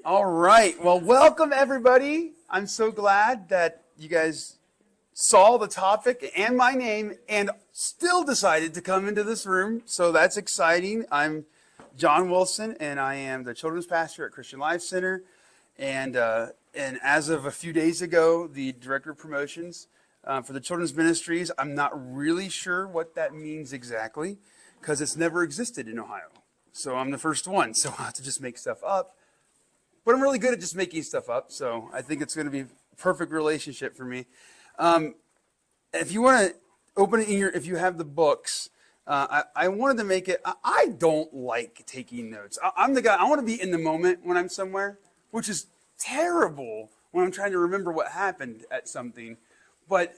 All right. Well, welcome everybody. I'm so glad that you guys saw the topic and my name and still decided to come into this room. So that's exciting. I'm John Wilson and I am the children's pastor at Christian Life Center. And as of a few days ago, the director of promotions for the children's ministries. I'm not really sure what that means exactly because it's never existed in Ohio. So I'm the first one. So I'll have to just make stuff up. But I'm really good at just making stuff up, so I think it's going to be a perfect relationship for me. If you want to open it in if you have the books, I wanted to make it. I don't like taking notes. I'm the guy. I want to be in the moment when I'm somewhere, which is terrible when I'm trying to remember what happened at something. But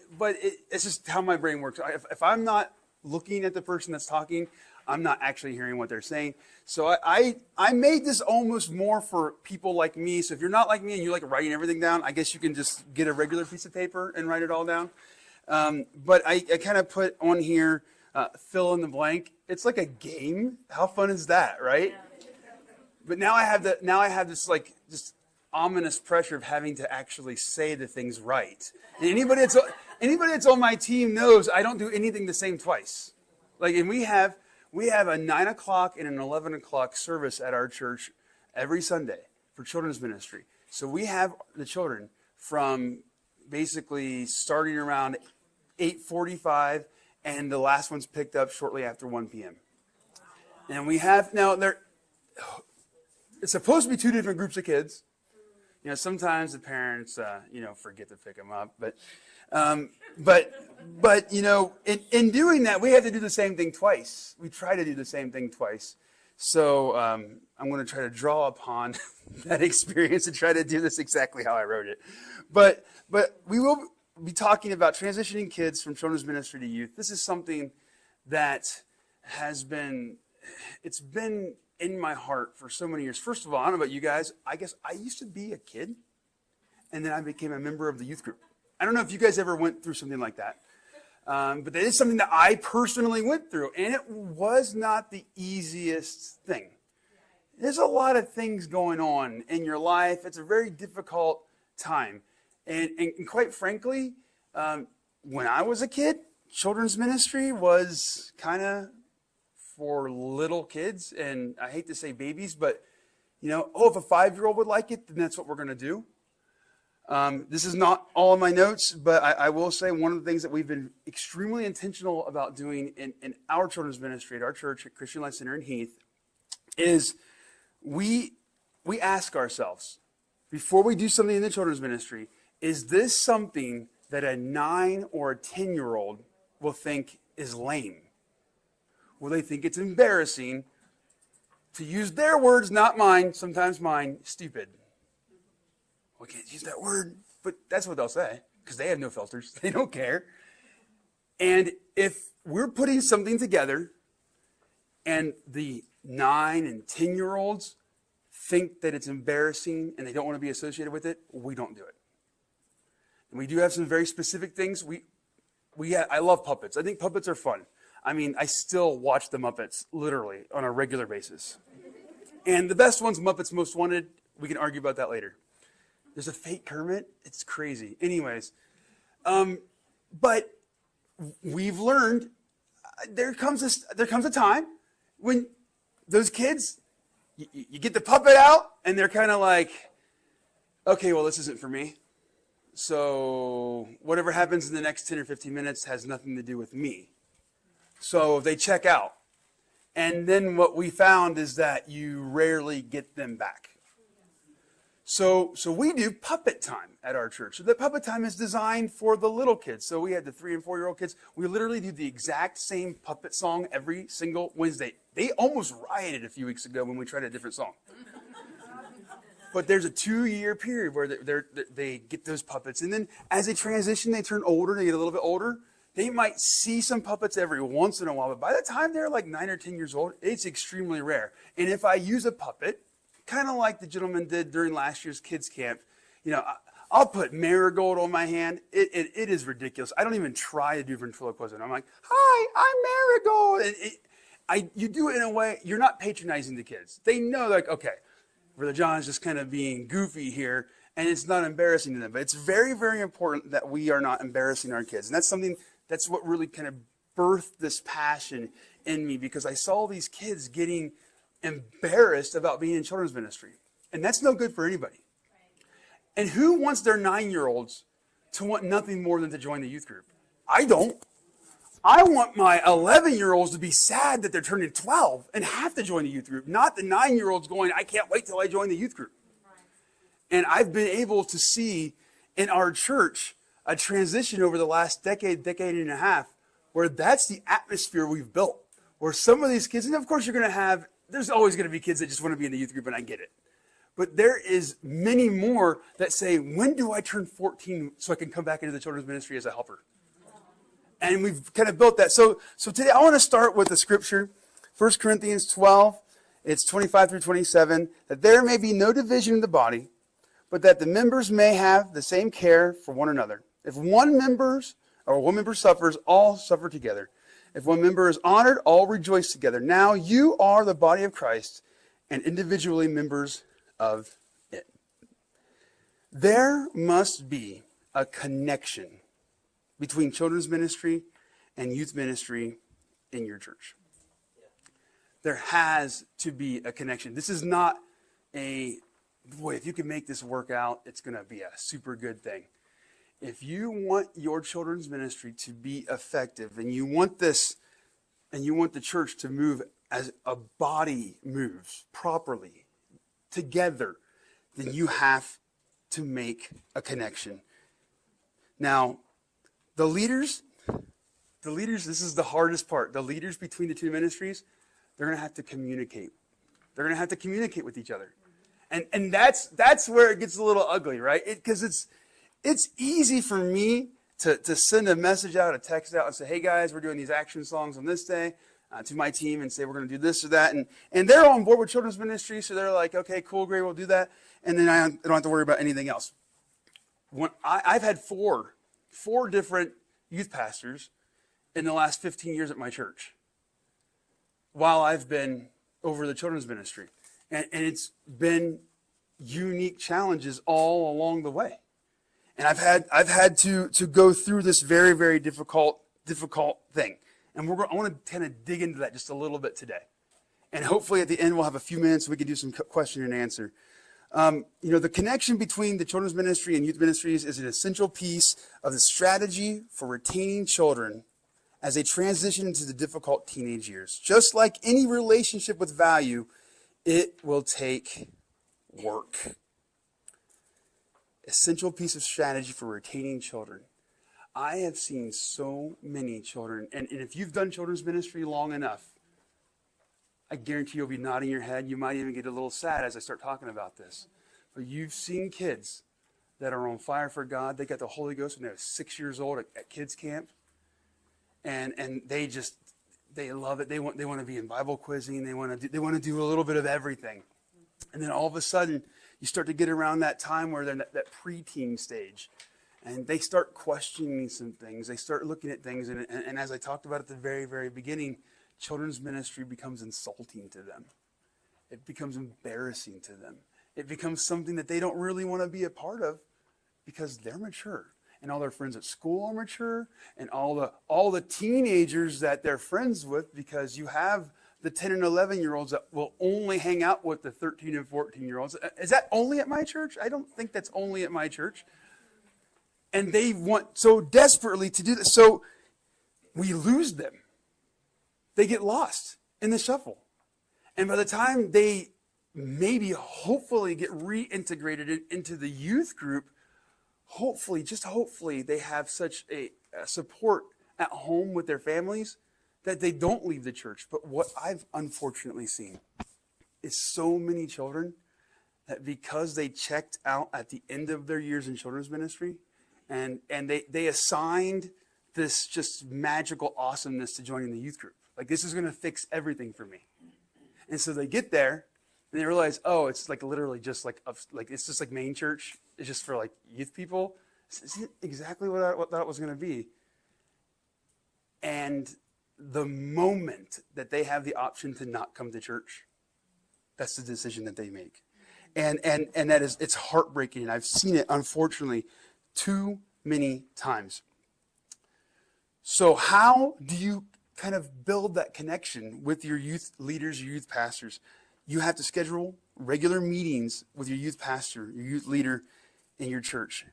it's just how my brain works. If I'm not looking at the person that's talking, I'm not actually hearing what they're saying. So I made this almost more for people like me. So if you're not like me and you like writing everything down, I guess you can just get a regular piece of paper and write it all down. But I kind of put on here, fill in the blank. It's like a game. How fun is that, right? But now I have this like just ominous pressure of having to actually say the things right. And anybody that's on my team knows I don't do anything the same twice. Like, and we have a 9 o'clock and an 11 o'clock service at our church every Sunday for children's ministry. So we have the children from basically starting around 8:45, and the last one's picked up shortly after 1 p.m. And we have now it's supposed to be two different groups of kids. You know, sometimes the parents forget to pick them up, but you know, in doing that, we had to do the same thing twice. We try to do the same thing twice. So I'm going to try to draw upon that experience and try to do this exactly how I wrote it. But we will be talking about transitioning kids from children's ministry to youth. This is something that it's been in my heart for so many years. First of all, I don't know about you guys. I guess I used to be a kid, and then I became a member of the youth group. I don't know if you guys ever went through something like that. But that is something that I personally went through, and it was not the easiest thing. There's a lot of things going on in your life. It's a very difficult time. And quite frankly, when I was a kid, children's ministry was kind of for little kids, and I hate to say babies, but if a 5-year-old would like it, then that's what we're going to do. This is not all of my notes, but I will say one of the things that we've been extremely intentional about doing in our children's ministry at our church at Christian Life Center in Heath is we ask ourselves, before we do something in the children's ministry, is this something that a 9 or a 10-year-old will think is lame? Will they think it's embarrassing? To use their words, not mine, sometimes mine, stupid. We can't use that word, but that's what they'll say because they have no filters. They don't care. And if we're putting something together and the 9 and 10-year-olds think that it's embarrassing and they don't want to be associated with it, we don't do it. And we do have some very specific things. I love puppets. I think puppets are fun. I mean, I still watch the Muppets literally on a regular basis. And the best one's Muppets Most Wanted. We can argue about that later. There's a fake Kermit. It's crazy. Anyways, but we've learned there comes a time when those kids, you get the puppet out and they're kind of like, okay, well, this isn't for me. So whatever happens in the next 10 or 15 minutes has nothing to do with me. So they check out. And then what we found is that you rarely get them back. So we do puppet time at our church. So the puppet time is designed for the little kids. So we had the 3 and 4-year-old kids. We literally do the exact same puppet song every single Wednesday. They almost rioted a few weeks ago when we tried a different song. But there's a 2-year period where they get those puppets. And then as they transition, they turn older, they get a little bit older. They might see some puppets every once in a while. But by the time they're like 9 or 10 years old, it's extremely rare. And if I use a puppet, kind of like the gentleman did during last year's kids camp, I'll put Marigold on my hand. It is ridiculous. I don't even try to do ventriloquism. I'm like, hi, I'm Marigold. And you do it in a way, you're not patronizing the kids. They know, like, okay, Brother John is just kind of being goofy here, and it's not embarrassing to them. But it's very, very important that we are not embarrassing our kids. And that's what really kind of birthed this passion in me, because I saw these kids getting embarrassed about being in children's ministry. And that's no good for anybody. And who wants their 9-year-olds to want nothing more than to join the youth group? I don't. I want my 11-year-olds to be sad that they're turning 12 and have to join the youth group, not the 9-year-olds going, I can't wait till I join the youth group. And I've been able to see in our church a transition over the last decade and a half, where that's the atmosphere we've built. Where some of these kids, and of course there's always going to be kids that just want to be in the youth group, and I get it. But there is many more that say, when do I turn 14 so I can come back into the children's ministry as a helper? And we've kind of built that. So today I want to start with the scripture, 1 Corinthians 12, it's 25 through 27, that there may be no division in the body, but that the members may have the same care for one another. If one member suffers, all suffer together. If one member is honored, all rejoice together. Now you are the body of Christ and individually members of it. There must be a connection between children's ministry and youth ministry in your church. There has to be a connection. This is not if you can make this work out, it's going to be a super good thing. If you want your children's ministry to be effective, and you want the church to move as a body moves properly together, then you have to make a connection. Now, the leaders, this is the hardest part. The leaders between the two ministries, they're going to have to communicate. They're going to have to communicate with each other. And that's where it gets a little ugly, right? Because it's easy for me to send a message out, a text out, and say, hey guys, we're doing these action songs on this day, to my team, and say we're going to do this or that. And they're on board with children's ministry, so they're like, okay, cool, great, we'll do that. And then I don't have to worry about anything else. I've had four different youth pastors in the last 15 years at my church while I've been over the children's ministry. And it's been unique challenges all along the way. And I've had to go through this very, very difficult thing. And I want to kind of dig into that just a little bit today. And hopefully at the end we'll have a few minutes so we can do some question and answer. The connection between the children's ministry and youth ministries is an essential piece of the strategy for retaining children as they transition into the difficult teenage years. Just like any relationship with value, it will take work. Essential piece of strategy for retaining children. I have seen so many children, and if you've done children's ministry long enough, I guarantee you'll be nodding your head. You might even get a little sad as I start talking about this. But you've seen kids that are on fire for God. They got the Holy Ghost when they were 6 years old at kids camp. And they love it. They want to be in Bible quizzing. They want to do a little bit of everything. And then all of a sudden, you start to get around that time where they're in that preteen stage. And they start questioning some things. They start looking at things. And as I talked about at the very, very beginning, children's ministry becomes insulting to them. It becomes embarrassing to them. It becomes something that they don't really want to be a part of because they're mature. And all their friends at school are mature. And all the teenagers that they're friends with, because you have the 10 and 11-year-olds that will only hang out with the 13 and 14-year-olds. Is that only at my church? I don't think that's only at my church. And they want so desperately to do this. So we lose them. They get lost in the shuffle. And by the time they maybe hopefully get reintegrated into the youth group, hopefully, just hopefully, they have such a support at home with their families that they don't leave the church. But what I've unfortunately seen is so many children that because they checked out at the end of their years in children's ministry, and they assigned this just magical awesomeness to joining the youth group. Like, this is going to fix everything for me. And so they get there, and they realize, oh, it's like literally just like it's just like main church. It's just for like youth people. This isn't exactly what I thought it was going to be. And the moment that they have the option to not come to church, that's the decision that they make. And that is, it's heartbreaking. And I've seen it, unfortunately, too many times. So how do you kind of build that connection with your youth leaders, your youth pastors? You have to schedule regular meetings with your youth pastor, your youth leader in your church.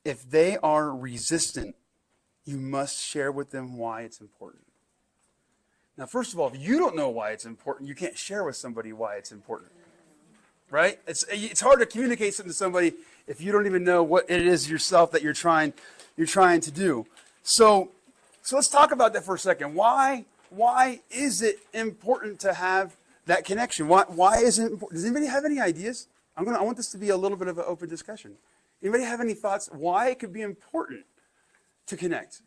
If they are resistant, you must share with them why it's important. Now, first of all, if you don't know why it's important, you can't share with somebody why it's important. Right? It's hard to communicate something to somebody if you don't even know what it is yourself that you're trying to do. So let's talk about that for a second. Why is it important to have that connection? Why is it important? Does anybody have any ideas? I want this to be a little bit of an open discussion. Anybody have any thoughts why it could be important to connect?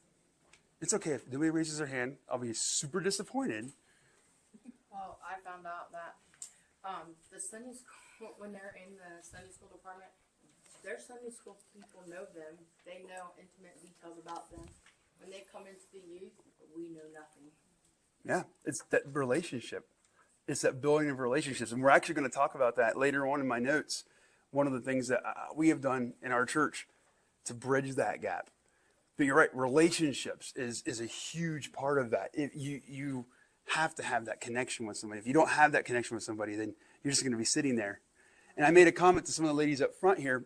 It's okay if nobody raises their hand. I'll be super disappointed. Well, I found out that the Sunday school, when they're in the Sunday school department, their Sunday school people know them. They know intimate details about them. When they come into the youth, we know nothing. Yeah, it's that relationship. It's that building of relationships. And we're actually going to talk about that later on in my notes. One of the things that we have done in our church to bridge that gap. But you're right, relationships is a huge part of that. You have to have that connection with somebody. If you don't have that connection with somebody, then you're just going to be sitting there. And I made a comment to some of the ladies up front here.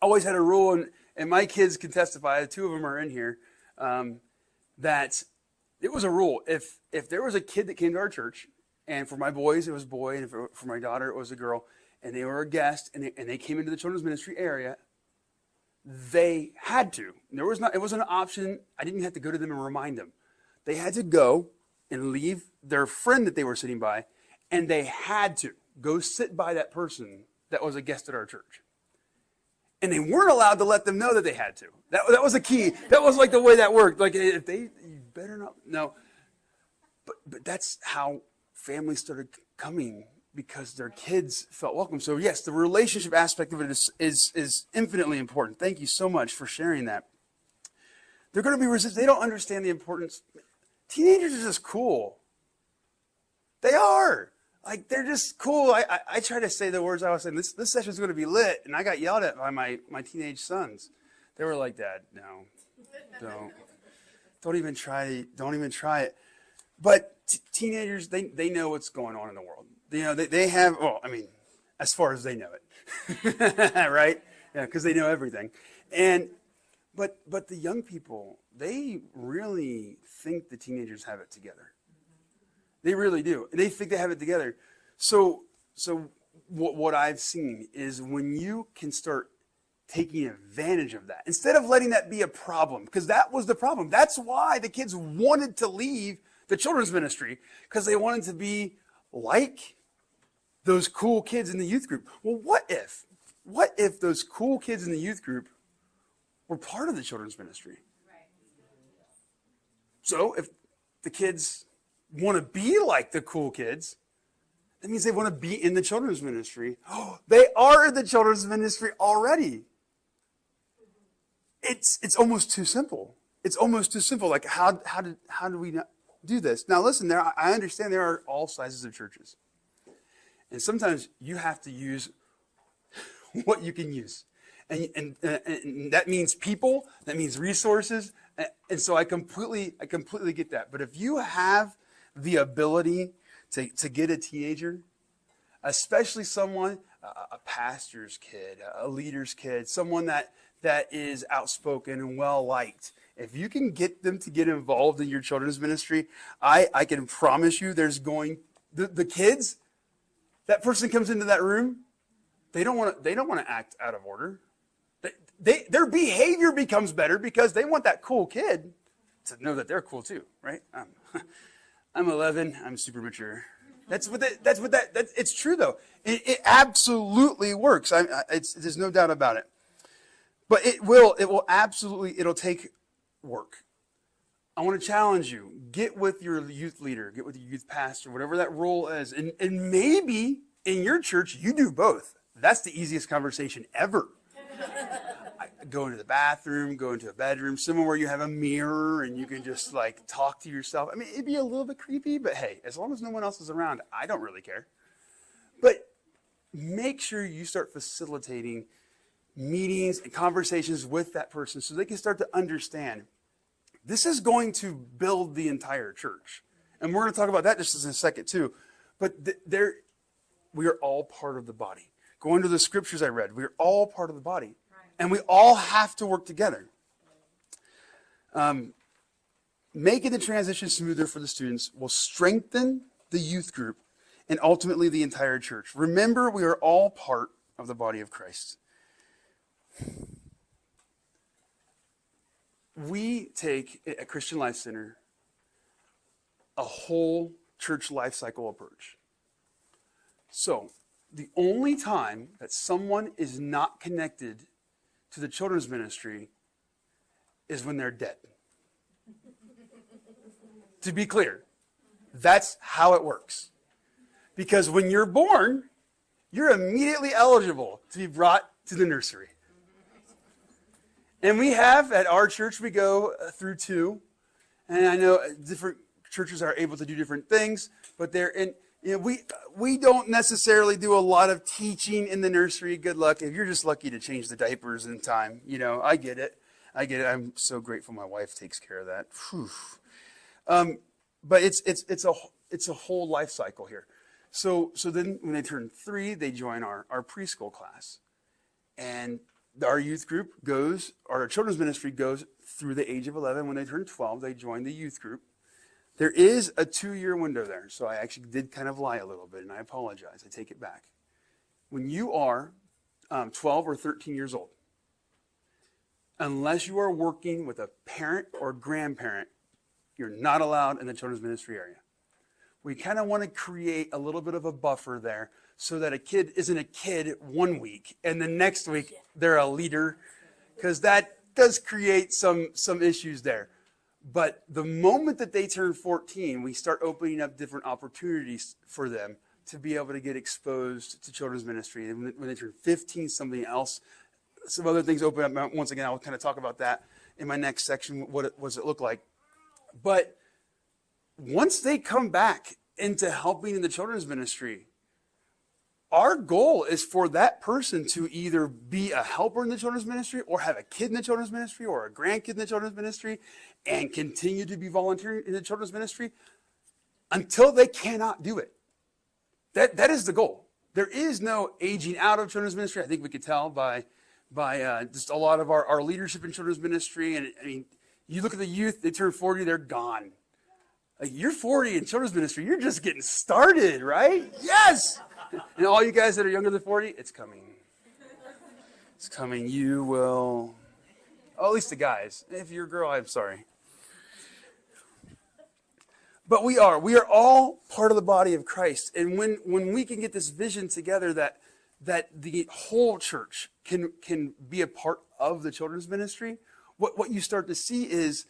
I always had a rule, and my kids can testify, two of them are in here, that it was a rule. If there was a kid that came to our church, and for my boys it was a boy, and for my daughter it was a girl, and they were a guest, and they came into the children's ministry area, they had to. It wasn't an option. I didn't have to go to them and remind them. They had to go and leave their friend that they were sitting by, and they had to go sit by that person that was a guest at our church. And they weren't allowed to let them know that they had to. That was a key. That was like the way that worked. Like you better not. No. But that's how families started coming, because their kids felt welcome. So yes, the relationship aspect of it is infinitely important. Thank you so much for sharing that. They're going to be resistant. They don't understand the importance. Teenagers are just cool. They are. Like, they're just cool. I try to say the words I was saying. This session's going to be lit. And I got yelled at by my teenage sons. They were like, Dad, no, don't even try it. But teenagers, they know what's going on in the world. They have, well, I mean, as far as they know it, right? Yeah, because they know everything. But the young people, they really think the teenagers have it together. They really do. They think they have it together. So what I've seen is when you can start taking advantage of that, instead of letting that be a problem, because that was the problem. That's why the kids wanted to leave the children's ministry, because they wanted to be like those cool kids in the youth group. Well, what if those cool kids in the youth group were part of the children's ministry? Right. So if the kids want to be like the cool kids, that means they want to be in the children's ministry. Oh, they are in the children's ministry already. It's almost too simple. It's almost too simple. Like, how do we not do this? Now listen, I understand there are all sizes of churches. And sometimes you have to use what you can use. And that means people, that means resources. And so I completely get that. But if you have the ability to get a teenager, especially someone, a pastor's kid, a leader's kid, someone that is outspoken and well-liked, if you can get them to get involved in your children's ministry, I can promise you the kids, that person comes into that room, they don't want to act out of order. Their behavior becomes better because they want that cool kid to know that they're cool too, right? I'm 11. I'm super mature. It's true though. It absolutely works. There's no doubt about it. But it'll take work. I want to challenge you. Get with your youth leader, get with your youth pastor, whatever that role is. And maybe in your church, you do both. That's the easiest conversation ever. Go into the bathroom, go into a bedroom, somewhere where you have a mirror and you can just like talk to yourself. I mean, it'd be a little bit creepy, but hey, as long as no one else is around, I don't really care. But make sure you start facilitating meetings and conversations with that person so they can start to understand this is going to build the entire church. And we're going to talk about that just in a second too. But we are all part of the body. Going to the scriptures I read, we're all part of the body. And we all have to work together. Making the transition smoother for the students will strengthen the youth group and ultimately the entire church. Remember, we are all part of the body of Christ. We take at Christian Life Center a whole church life cycle approach. So, the only time that someone is not connected to the children's ministry is when they're dead. To be clear, that's how it works. Because when you're born, you're immediately eligible to be brought to the nursery. And we have, at our church, we go through 2. And I know different churches are able to do different things, but they're in, we don't necessarily do a lot of teaching in the nursery. Good luck. If you're just lucky to change the diapers in time, I get it. I'm so grateful my wife takes care of that. Whew. But it's a whole life cycle here. So then when they turn 3, they join our preschool class. And our youth group our children's ministry goes through the age of 11. When they turn 12, they join the youth group. There is a 2-year window there. So I actually did kind of lie a little bit, and I apologize. I take it back. When you are 12 or 13 years old, unless you are working with a parent or grandparent, you're not allowed in the children's ministry area. We kind of want to create a little bit of a buffer there so that a kid isn't a kid 1 week and the next week they're a leader, because that does create some issues there. But the moment that they turn 14, we start opening up different opportunities for them to be able to get exposed to children's ministry. And when they turn 15, something else, some other things open up. Once again, I'll kind of talk about that in my next section. What does it look like? But once they come back into helping in the children's ministry, our goal is for that person to either be a helper in the children's ministry or have a kid in the children's ministry or a grandkid in the children's ministry and continue to be volunteering in the children's ministry until they cannot do it. That is the goal. There is no aging out of children's ministry. I think we could tell by just a lot of our leadership in children's ministry. And I mean, you look at the youth, they turn 40, they're gone. Like, you're 40 in children's ministry, you're just getting started, right? Yes! And all you guys that are younger than 40, it's coming. It's coming. You will. Oh, at least the guys. If you're a girl, I'm sorry. But we are all part of the body of Christ. And when we can get this vision together that the whole church can be a part of the children's ministry, what you start to see is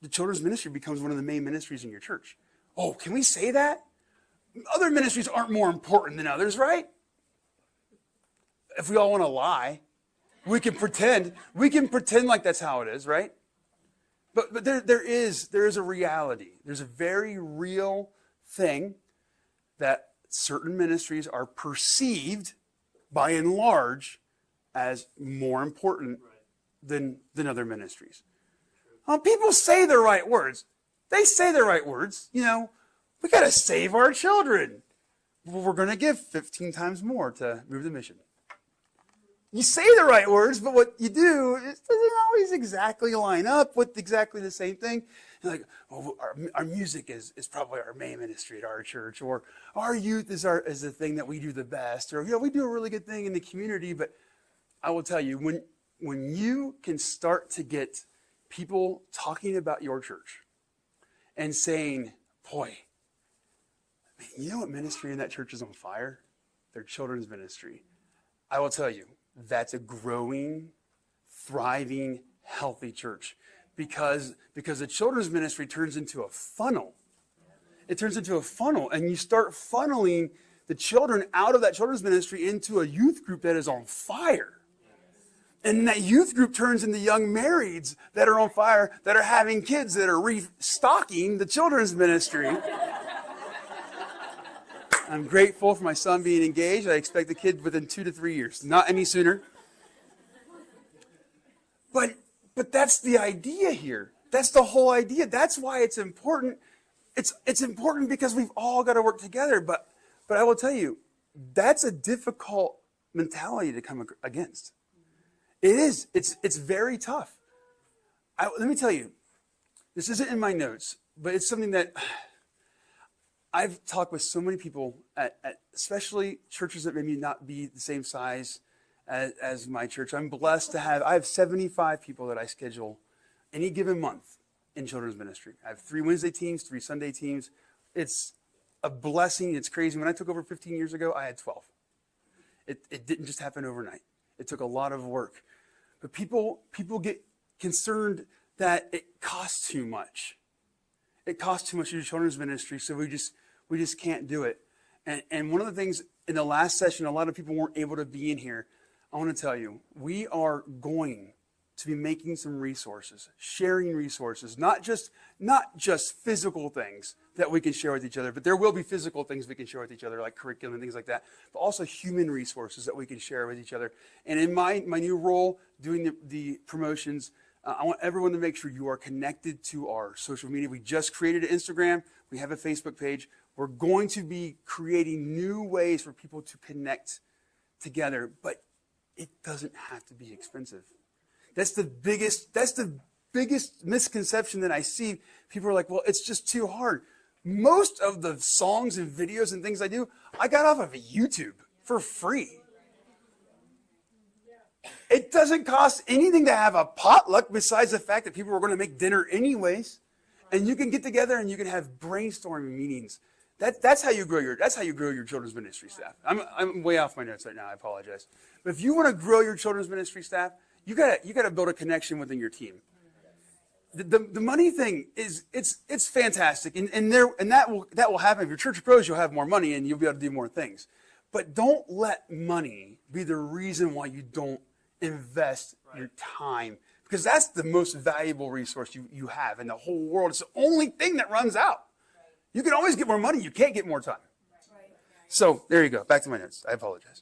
the children's ministry becomes one of the main ministries in your church. Oh, can we say that? Other ministries aren't more important than others, right? If we all want to lie, we can pretend like that's how it is, right? But there is a reality. There's a very real thing that certain ministries are perceived by and large as more important than other ministries. People say the right words. They say the right words, We got to save our children. We're going to give 15 times more to move the mission. You say the right words, but what you do it doesn't always exactly line up with exactly the same thing. You're like, our music is probably our main ministry at our church, or our youth is the thing that we do the best, or we do a really good thing in the community. But I will tell you, when you can start to get people talking about your church and saying, boy, you know what ministry in that church is on fire? Their children's ministry. I will tell you, that's a growing, thriving, healthy church. Because the children's ministry turns into a funnel. It turns into a funnel, and you start funneling the children out of that children's ministry into a youth group that is on fire. And that youth group turns into young marrieds that are on fire, that are having kids, that are restocking the children's ministry. I'm grateful for my son being engaged. I expect a kid within 2 to 3 years, not any sooner. But that's the idea here. That's the whole idea. That's why it's important. It's important because we've all got to work together. But I will tell you, that's a difficult mentality to come against. It is. It's very tough. Let me tell you, this isn't in my notes, but it's something that I've talked with so many people at especially churches that maybe not be the same size as my church. I'm blessed to I have 75 people that I schedule any given month in children's ministry. I have 3 Wednesday teams, 3 Sunday teams. It's a blessing. It's crazy. When I took over 15 years ago, I had 12. It didn't just happen overnight. It took a lot of work. But people get concerned that it costs too much. It costs too much to do children's ministry, so we just can't do it. And one of the things in the last session, a lot of people weren't able to be in here. I want to tell you, we are going to be making some resources, sharing resources, not just physical things that we can share with each other, but there will be physical things we can share with each other, like curriculum and things like that, but also human resources that we can share with each other. And in my new role, doing the promotions, I want everyone to make sure you are connected to our social media. We just created an Instagram. We have a Facebook page. We're going to be creating new ways for people to connect together, but it doesn't have to be expensive. That's the biggest misconception that I see. People are like, well, it's just too hard. Most of the songs and videos and things I do, I got off of YouTube for free. It doesn't cost anything to have a potluck besides the fact that people are going to make dinner anyways. And you can get together and you can have brainstorming meetings. That's how you grow your children's ministry staff. I'm way off my notes right now. I apologize. But if you want to grow your children's ministry staff, you gotta build a connection within your team. The money thing is it's fantastic, and that will happen. If your church grows, you'll have more money and you'll be able to do more things. But don't let money be the reason why you don't invest your time, because that's the most valuable resource you have in the whole world. It's the only thing that runs out. You can always get more money. You can't get more time. So there you go. Back to my notes. I apologize.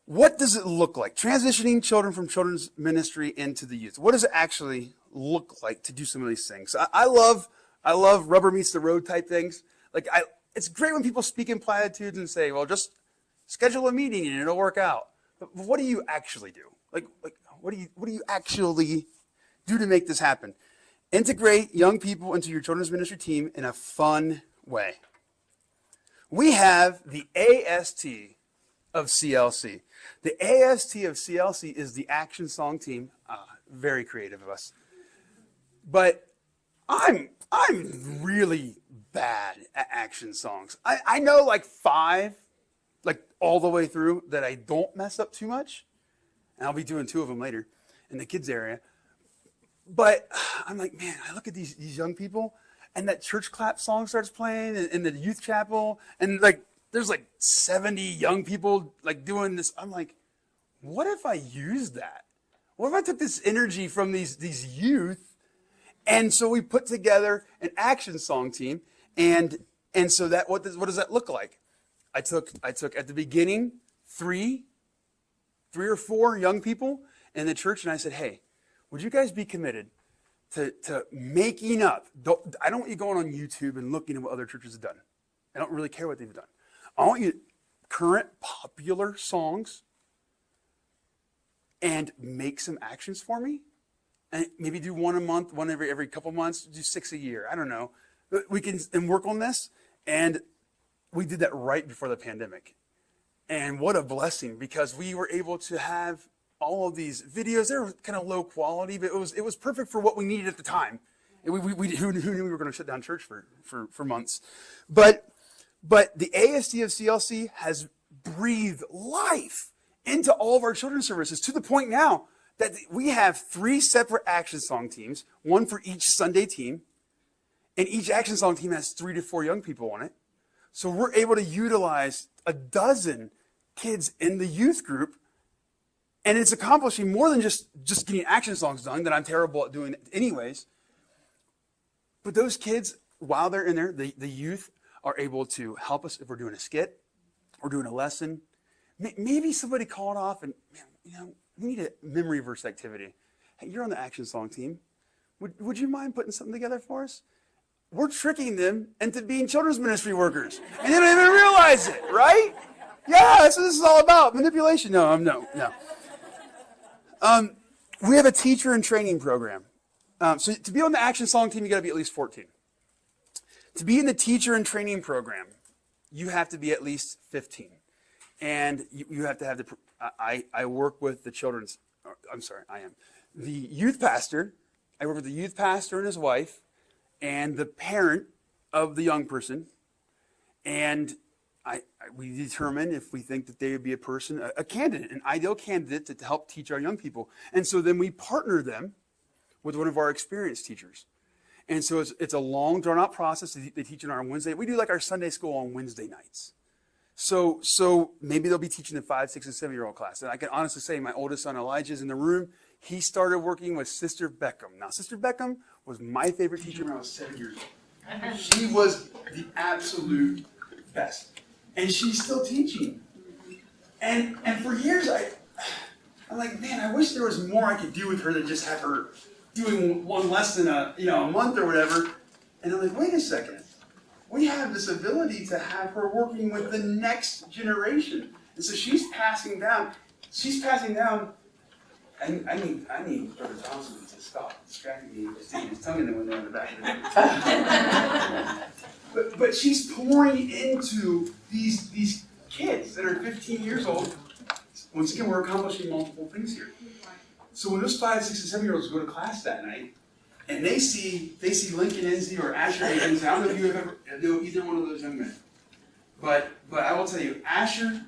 What does it look like? Transitioning children from children's ministry into the youth. What does it actually look like to do some of these things? I love rubber meets the road type things. It's great when people speak in platitudes and say, well, just schedule a meeting and it'll work out. But what do you actually do? What do you actually do to make this happen? Integrate young people into your children's ministry team in a fun way. We have the AST of CLC. The AST of CLC is the action song team. Very creative of us. But I'm really bad at action songs. I know 5, all the way through, that I don't mess up too much. And I'll be doing 2 of them later in the kids area. But I'm like, man, I look at these young people, and that church clap song starts playing in the youth chapel, and there's 70 young people doing this. I'm like, what if I used that? What if I took this energy from these youth? And so we put together an action song team, and so that what does that look like? I took at the beginning 3 or 4 young people in the church, and I said, hey, would you guys be committed to making up? I don't want you going on YouTube and looking at what other churches have done. I don't really care what they've done. I want you current popular songs and make some actions for me. And maybe do 1 a month, 1 every couple months, do 6 a year. I don't know. But we can work on this. And we did that right before the pandemic. And what a blessing, because we were able to have all of these videos. They were kind of low quality, but it was perfect for what we needed at the time. And who knew we were going to shut down church for months? But the AST of CLC has breathed life into all of our children's services, to the point now that we have 3 separate action song teams, 1 for each Sunday team, and each action song team has 3 to 4 young people on it. So we're able to utilize 12 kids in the youth group. And it's accomplishing more than just getting action songs done that I'm terrible at doing anyways. But those kids, while they're in there, the youth, are able to help us if we're doing a skit or doing a lesson. Maybe somebody called off and, man, we need a memory verse activity. Hey, you're on the action song team. Would you mind putting something together for us? We're tricking them into being children's ministry workers. And they don't even realize it, right? Yeah, that's what this is all about. Manipulation. No. We have a teacher and training program. So to be on the action song team, you got to be at least 14. To be in the teacher and training program, you have to be at least 15. And you have to have I work with the the youth pastor. I work with the youth pastor and his wife and the parent of the young person. And we determine if we think that they would be a candidate, an ideal candidate to help teach our young people. And so then we partner them with one of our experienced teachers. And so it's a long, drawn-out process. They teach it on Wednesday. We do like our Sunday school on Wednesday nights. So maybe they'll be teaching the 5, 6, and 7-year-old class. And I can honestly say my oldest son, Elijah, is in the room. He started working with Sister Beckham. Now, Sister Beckham was my favorite teacher when I was 7 years old. She was the absolute best. And she's still teaching. And for years, I'm like, man, I wish there was more I could do with her than just have her doing one lesson a month or whatever. And I'm like, wait a second. We have this ability to have her working with the next generation. And so she's passing down. And I need Brother Johnson to stop distracting me and sticking his tongue in the window in the back of the but she's pouring into these kids that are 15 years old. Once again, we're accomplishing multiple things here. So when those 5, 6, and 7-year-olds go to class that night, and they see Lincoln Enzi or Asher Akins, I don't know if you have ever know either one of those young men, but I will tell you, Asher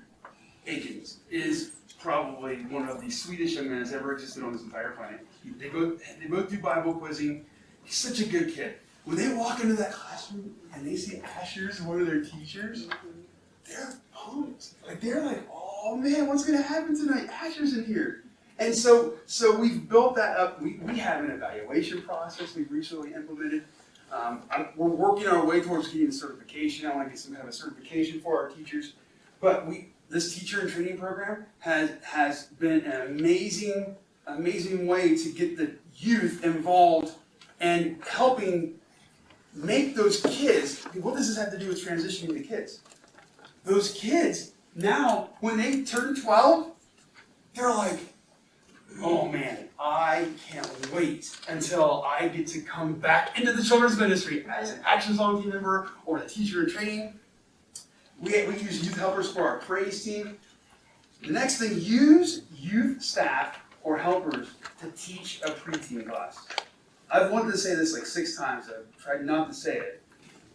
Akins is probably one of the sweetest young men that's ever existed on this entire planet. They both do Bible quizzing. He's such a good kid. When they walk into that classroom and they see Asher as one of their teachers, they're pumped. They're like, oh man, what's going to happen tonight? Asher's in here. And so we've built that up. We have an evaluation process we've recently implemented. We're working our way towards getting a certification. I want to get some kind of a certification for our teachers. But this teacher and training program has been an amazing way to get the youth involved and helping make those kids. What does this have to do with transitioning the kids? Those kids now, when they turn 12, they're like, oh man, I can't wait until I get to come back into the children's ministry as an Action Song team member or the teacher in training. We use youth helpers for our praise team. The next thing, use youth staff or helpers to teach a preteen class. I've wanted to say this like 6 times. I've tried not to say it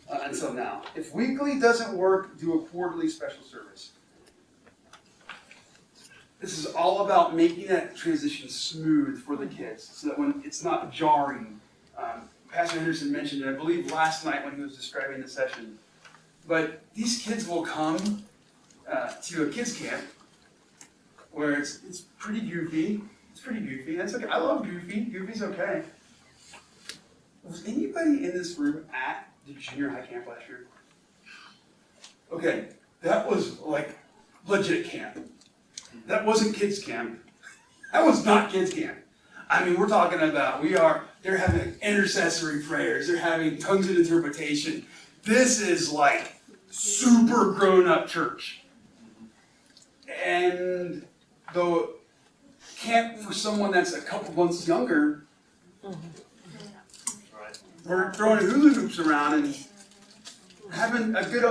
until now. If weekly doesn't work, do a quarterly special service. This is all about making that transition smooth for the kids so that when it's not jarring. Pastor Henderson mentioned it, I believe, last night when he was describing the session. But these kids will come to a kids camp where it's pretty goofy. It's pretty goofy. That's okay. I love goofy. Goofy's okay. Was anybody in this room at the junior high camp last year? Okay, that was like legit camp. That wasn't kids camp. That was not kids camp. I mean, we're talking about, they're having intercessory prayers. They're having tongues of interpretation. This is like super grown-up church. And the camp for someone that's a couple months younger, we're throwing hula hoops around and having a good,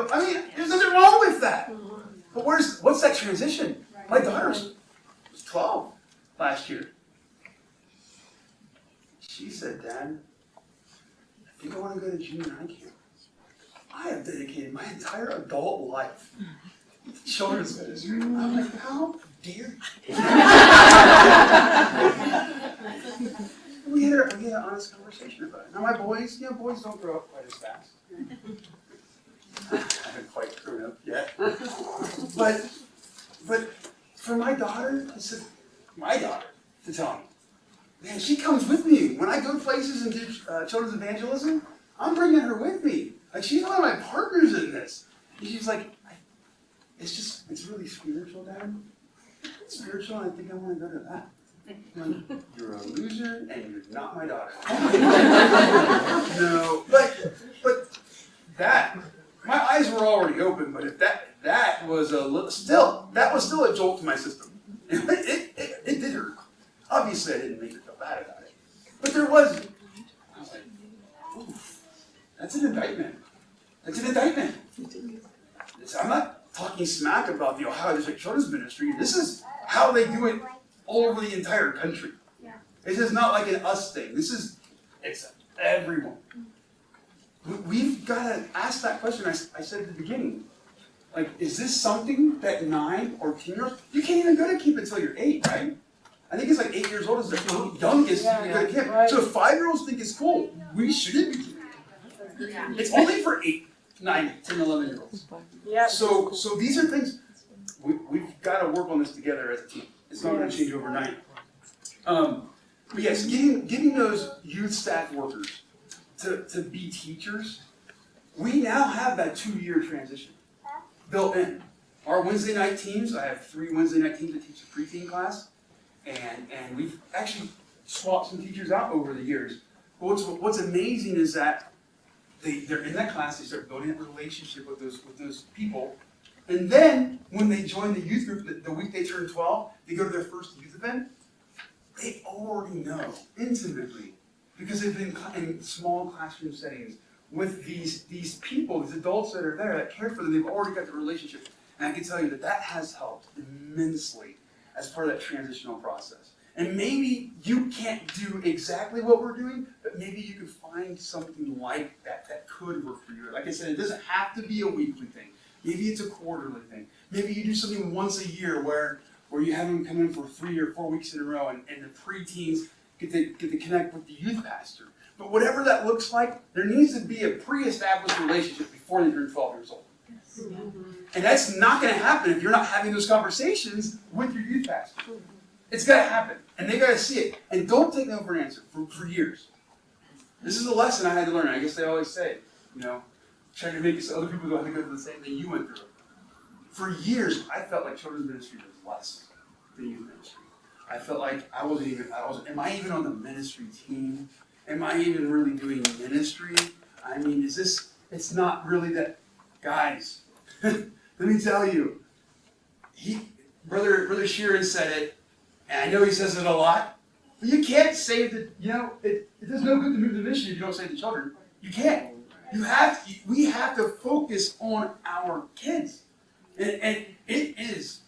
there's nothing wrong with that. But what's that transition? My daughter was 12 last year. She said, Dad, I think I want to go to junior high camp. I have dedicated my entire adult life to children's ministry. I'm like, how dare you? We had an honest conversation about it. Now my boys don't grow up quite as fast. I haven't quite grown up yet. But for my daughter to tell me, man, she comes with me. When I go places and do children's evangelism, I'm bringing her with me. Like, she's one of my partners in this. And she's like, it's really spiritual, Dad. It's spiritual, and I think I want to go to that. I'm like, you're a loser, and you're not my daughter. No, but that, my eyes were already open, but if that was still a jolt to my system. It did hurt. Obviously, I didn't make her feel bad about it. But I was like, oof, that's an indictment. That's an indictment. I'm not talking smack about the Ohio District Children's Ministry. This is how they do it all over the entire country. Yeah. This is not like an us thing. It's everyone. We've got to ask that question. I said at the beginning, like, is this something that 9 or 10 years old, you can't even go to camp until you're 8, right? I think it's like 8 years old is the youngest you can go to camp. Right. So if 5-year-olds think it's cool, we shouldn't be doing it. Yeah. It's only for 8, 9, 10, 11-year-olds. Yeah. So these are things, we've got to work on this together as a team. It's not going to change overnight. But yes, getting those youth staff workers to be teachers, we now have that 2-year transition built in. Our Wednesday night teams, I have 3 Wednesday night teams that teach the preteen class, and we've actually swapped some teachers out over the years. But what's amazing is that they're in that class, they start building a relationship with those people, and then when they join the youth group, the week they turn 12, they go to their first youth event, they already know intimately, because they've been in small classroom settings with these people, these adults that are there that care for them. They've already got the relationship. And I can tell you that has helped immensely as part of that transitional process. And maybe you can't do exactly what we're doing, but maybe you can find something like that could work for you. Like I said, it doesn't have to be a weekly thing. Maybe it's a quarterly thing. Maybe you do something once a year where you have them come in for 3 or 4 weeks in a row, and the preteens get to connect with the youth pastor. But whatever that looks like, there needs to be a pre-established relationship before they turn 12 years old. And that's not going to happen if you're not having those conversations with your youth pastor. It's got to happen, and they got to see it. And don't take no for an answer for years. This is a lesson I had to learn. I guess they always say, trying to make it so other people don't have to go through the same thing you went through. For years, I felt like children's ministry was less than youth ministry. I felt like am I even on the ministry team? Am I even really doing ministry? I mean, it's not really that, guys, let me tell you, Brother Sheeran said it, and I know he says it a lot, but you can't save it does no good to move the mission if you don't save the children. You can't. We have to focus on our kids. And it is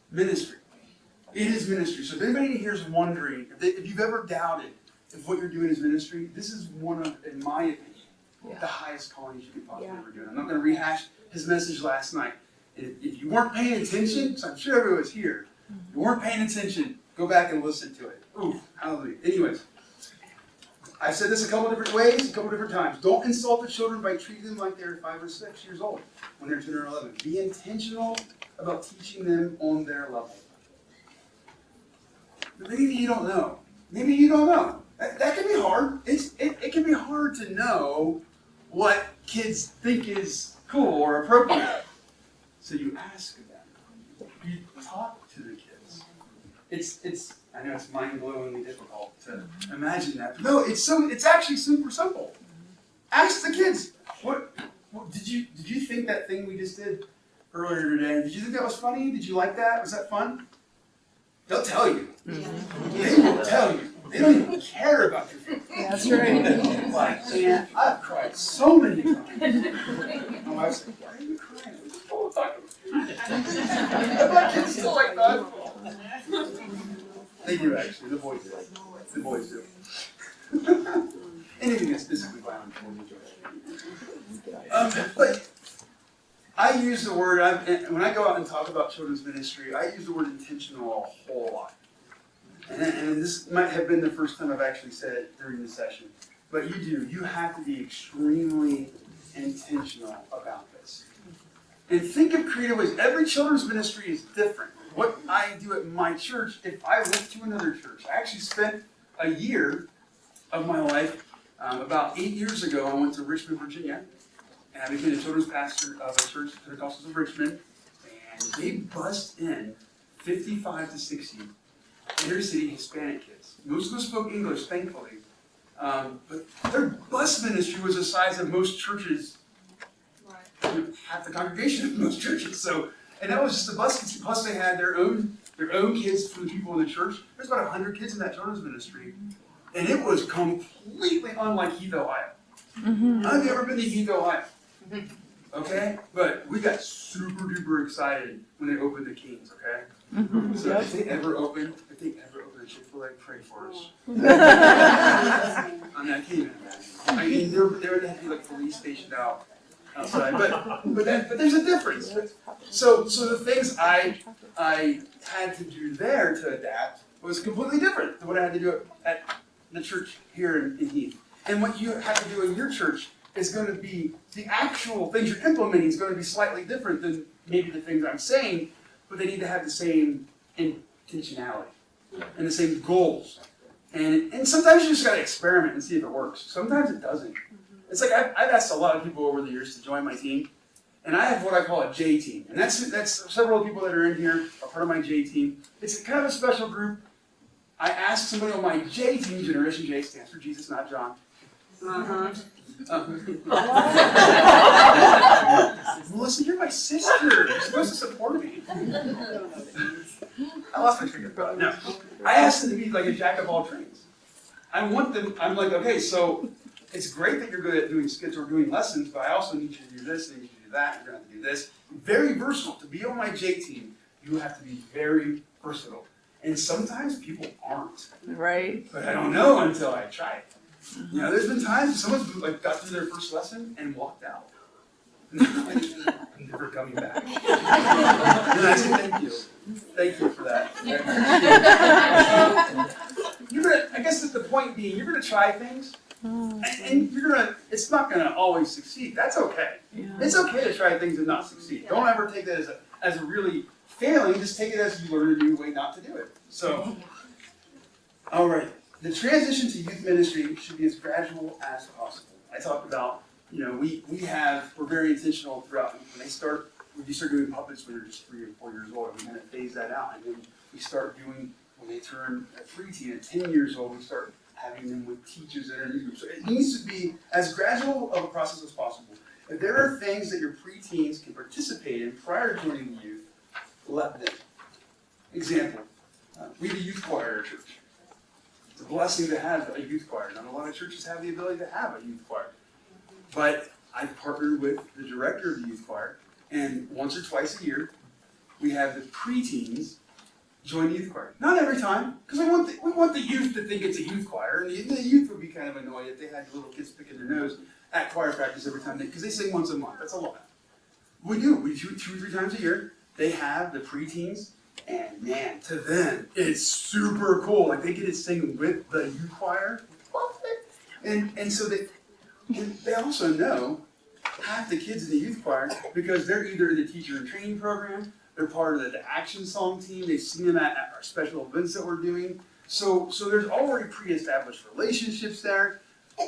ministry. It is ministry. So if anybody here is wondering, if you've ever doubted if what you're doing is ministry, this is one of, in my opinion, the highest callings you could possibly ever do. And I'm not going to rehash his message last night. If you weren't paying attention, because I'm sure everyone was here, if you weren't paying attention, go back and listen to it. Ooh, hallelujah. Anyways, I've said this a couple different ways, a couple different times. Don't insult the children by treating them like they're 5 or 6 years old when they're 10 or 11. Be intentional about teaching them on their level. But maybe you don't know. Maybe you don't know. That can be hard. It can be hard to know what kids think is cool or appropriate. So you ask them. You talk to the kids. I know it's mind-blowingly difficult to imagine that. No, it's actually super simple. Ask the kids. What did you think that thing we just did earlier today? Did you think that was funny? Did you like that? Was that fun? They'll tell you. They will tell you. They don't even care about your feelings. That's right. Like, man, I've cried so many times. My wife's like, why are you crying? Oh, my kids still like that. They do, actually. The boys do. The boys do. Anything that's physically violent, boys enjoy. But I use the word, when I go out and talk about children's ministry, I use the word intentional a whole lot. And this might have been the first time I've actually said it during the session. But you have to be extremely intentional about this. And think of creative ways. Every children's ministry is different. What I do at my church, if I went to another church, I actually spent a year of my life, about 8 years ago, I went to Richmond, Virginia, and I became the children's pastor of a church, Pentecostals of Richmond, and they bussed in 55 to 60 inner city Hispanic kids. Most of them spoke English, thankfully. But their bus ministry was the size of most churches, half the congregation of most churches. So, and that was just the bus kids. Plus, they had their own kids from the people in the church. There's about 100 kids in that children's ministry, and it was completely unlike Heath, Ohio. Have you ever been to Heath, Ohio? Okay, but we got super duper excited when they opened the Kings. Okay, so if they ever open a Chick-fil-A, pray for us. I mean, I can't even imagine. I mean, there would have to be like police stationed outside, but there's a difference. So the things I had to do there to adapt was completely different than what I had to do at the church here in Heath. And what you have to do in your church is going to be, the actual things you're implementing is going to be slightly different than maybe the things I'm saying, but they need to have the same intentionality and the same goals. And sometimes you just got to experiment and see if it works. Sometimes it doesn't. It's like I've asked a lot of people over the years to join my team, and I have what I call a J team. And that's several people that are in here are part of my J team. It's kind of a special group. I asked somebody on my J team, Generation J stands for Jesus, not John. Melissa, you're my sister. You're supposed to support me. I lost my train of thought. No. I asked them to be like a jack of all trades. I want them, I'm like, okay, so it's great that you're good at doing skits or doing lessons, but I also need you to do this, and I need you to do that, and you're going to have to do this. Very versatile. To be on my J team, you have to be very versatile. And sometimes people aren't. Right. But I don't know until I try it. You know, there's been times someone's like got through their first lesson and walked out. I'm never coming back. And I say thank you. Thank you for that. I guess the point being, you're gonna try things, and it's not gonna always succeed. That's okay. Yeah. It's okay to try things and not succeed. Don't ever take that as a really failing. Just take it as you learn a new way not to do it. So, all right. The transition to youth ministry should be as gradual as possible. I talked about, we're very intentional throughout. When you start doing puppets when they're just 3 or 4 years old, we kind of phase that out. And then we start doing, when they turn a preteen at 10 years old, we start having them with teachers that are in youth groups. So it needs to be as gradual of a process as possible. If there are things that your preteens can participate in prior to joining the youth, let them. Example, we have a youth choir at our church. It's a blessing to have a youth choir. Not a lot of churches have the ability to have a youth choir. But I've partnered with the director of the youth choir, and once or twice a year, we have the preteens join the youth choir. Not every time, because we want the youth to think it's a youth choir, and the youth would be kind of annoyed if they had little kids picking their nose at choir practice every time, because they sing once a month. That's a lot. We do 2 or 3 times a year. They have the preteens. And man, to them, it's super cool. Like they get to sing with the youth choir. And so they also know half the kids in the youth choir because they're either in the teacher and training program, they're part of the action song team, they've seen them at our special events that we're doing. So there's already pre-established relationships there.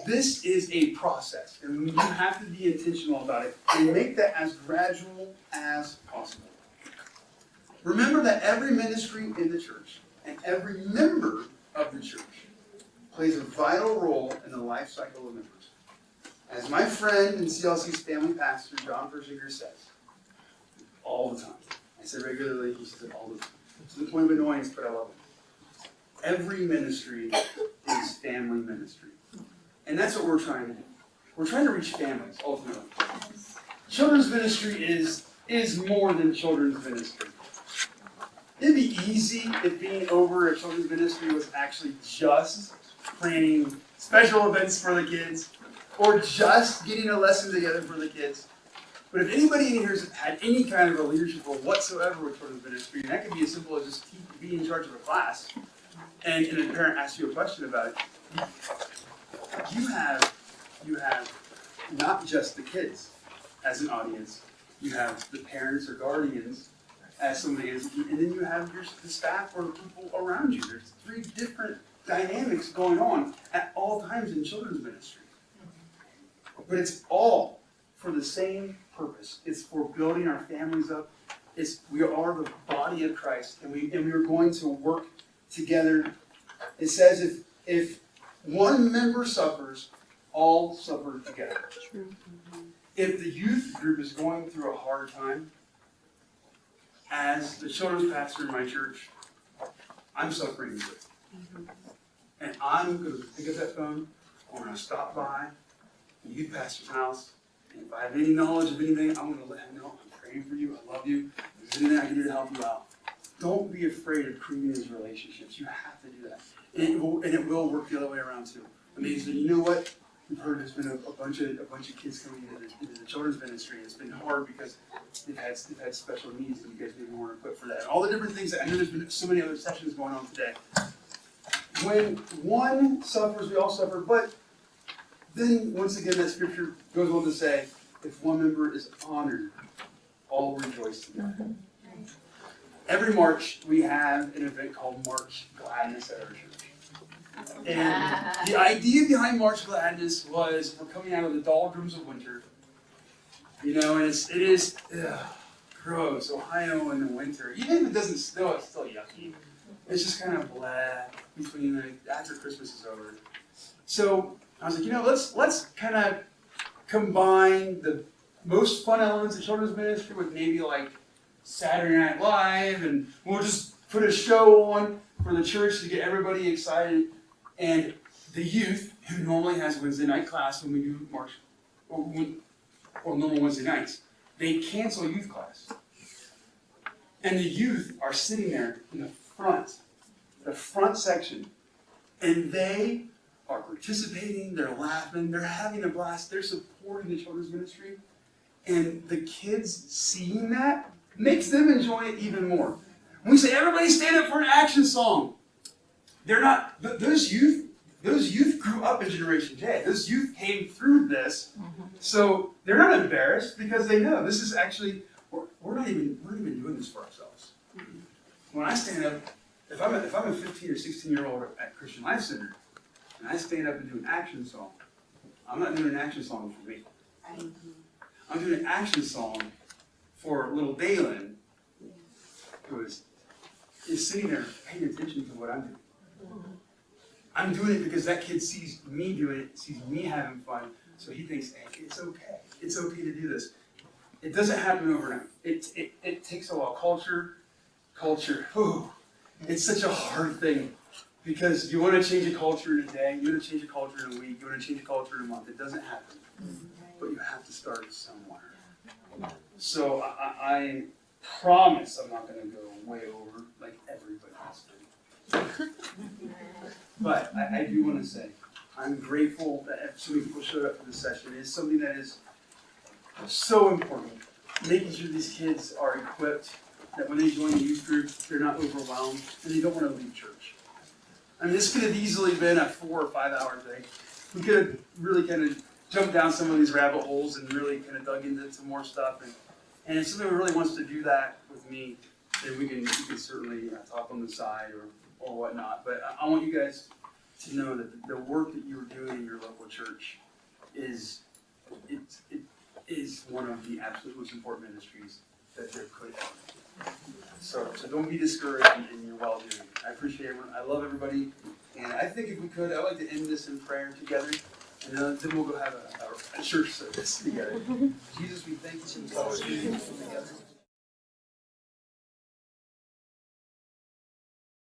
This is a process, and you have to be intentional about it and make that as gradual as possible. Remember that every ministry in the church and every member of the church plays a vital role in the life cycle of members. As my friend and CLC's family pastor, John Pershinger, says, all the time. I say regularly, he says it all the time. To the point of annoyance, but I love it. Every ministry is family ministry. And that's what we're trying to do. We're trying to reach families, ultimately. Children's ministry is more than children's ministry. It'd be easy if being over a children's ministry was actually just planning special events for the kids or just getting a lesson together for the kids. But if anybody in here has had any kind of a leadership role whatsoever with children's ministry, and that could be as simple as just being in charge of a class, and a parent asks you a question about it, you have not just the kids as an audience, you have the parents or guardians as somebody is, and then you have the staff or the people around you. There's 3 different dynamics going on at all times in children's ministry. But it's all for the same purpose. It's for building our families up. We are the body of Christ, and we are going to work together. It says if one member suffers, all suffer together. If the youth group is going through a hard time, as the children's pastor in my church, I'm suffering with it. And I'm going to pick up that phone, I'm going to stop by the youth pastor's house, and if I have any knowledge of anything, I'm going to let him know I'm praying for you, I love you, if there's anything I can do to help you out. Don't be afraid of creating these relationships. You have to do that. And it will work the other way around too. I mean, so you know what? We've heard there's been a bunch of kids coming into the children's ministry. It's been hard because they've had special needs, and you guys maybe weren't equipped for that. All the different things. I know there's been so many other sessions going on today. When one suffers, we all suffer. But then once again, that scripture goes on to say, if one member is honored, all rejoice together. Every March, we have an event called March Gladness at our church. And the idea behind March Gladness was we're coming out of the doldrums of winter. You know, and it is gross. Ohio in the winter. Even if it doesn't snow, it's still yucky. It's just kind of blah between after Christmas is over. So I was like, you know, let's kind of combine the most fun elements of children's ministry with maybe like Saturday Night Live, and we'll just put a show on for the church to get everybody excited. And the youth, who normally has Wednesday night class when we do March, or normal Wednesday nights, they cancel youth class. And the youth are sitting there in the front section, and they are participating, they're laughing, they're having a blast, they're supporting the children's ministry. And the kids seeing that makes them enjoy it even more. When we say, everybody stand up for an action song, they're not, those youth grew up in Generation J. Those youth came through this, so they're not embarrassed because they know this is actually, we're not even doing this for ourselves. When I stand up, if I'm a 15 or 16-year-old at Christian Life Center, and I stand up and do an action song, I'm not doing an action song for me. I'm doing an action song for little Dalen, who is sitting there paying attention to what I'm doing. I'm doing it because that kid sees me doing it, sees me having fun, so he thinks, hey, it's okay. It's okay to do this. It doesn't happen overnight. It takes a while. Culture, whew, it's such a hard thing because you want to change a culture in a day, you want to change a culture in a week, you want to change a culture in a month. It doesn't happen, but you have to start somewhere. So I promise I'm not going to go way over like everybody else did. But I do want to say, I'm grateful that so many people showed up for this session. It is something that is so important. Making sure these kids are equipped, that when they join the youth group, they're not overwhelmed, and they don't want to leave church. I mean, this could have easily been a 4 or 5 hour thing. We could have really kind of jumped down some of these rabbit holes and really kind of dug into some more stuff. And if somebody really wants to do that with me, then we can certainly talk on the side or whatnot. But I want you guys to know that the work that you're doing in your local church is one of the absolute most important ministries that there could ever be. So don't be discouraged in your well-doing. I appreciate everyone. I love everybody. And I think if we could, I'd like to end this in prayer together. And then we'll go have a church service together. Jesus, we thank you for together.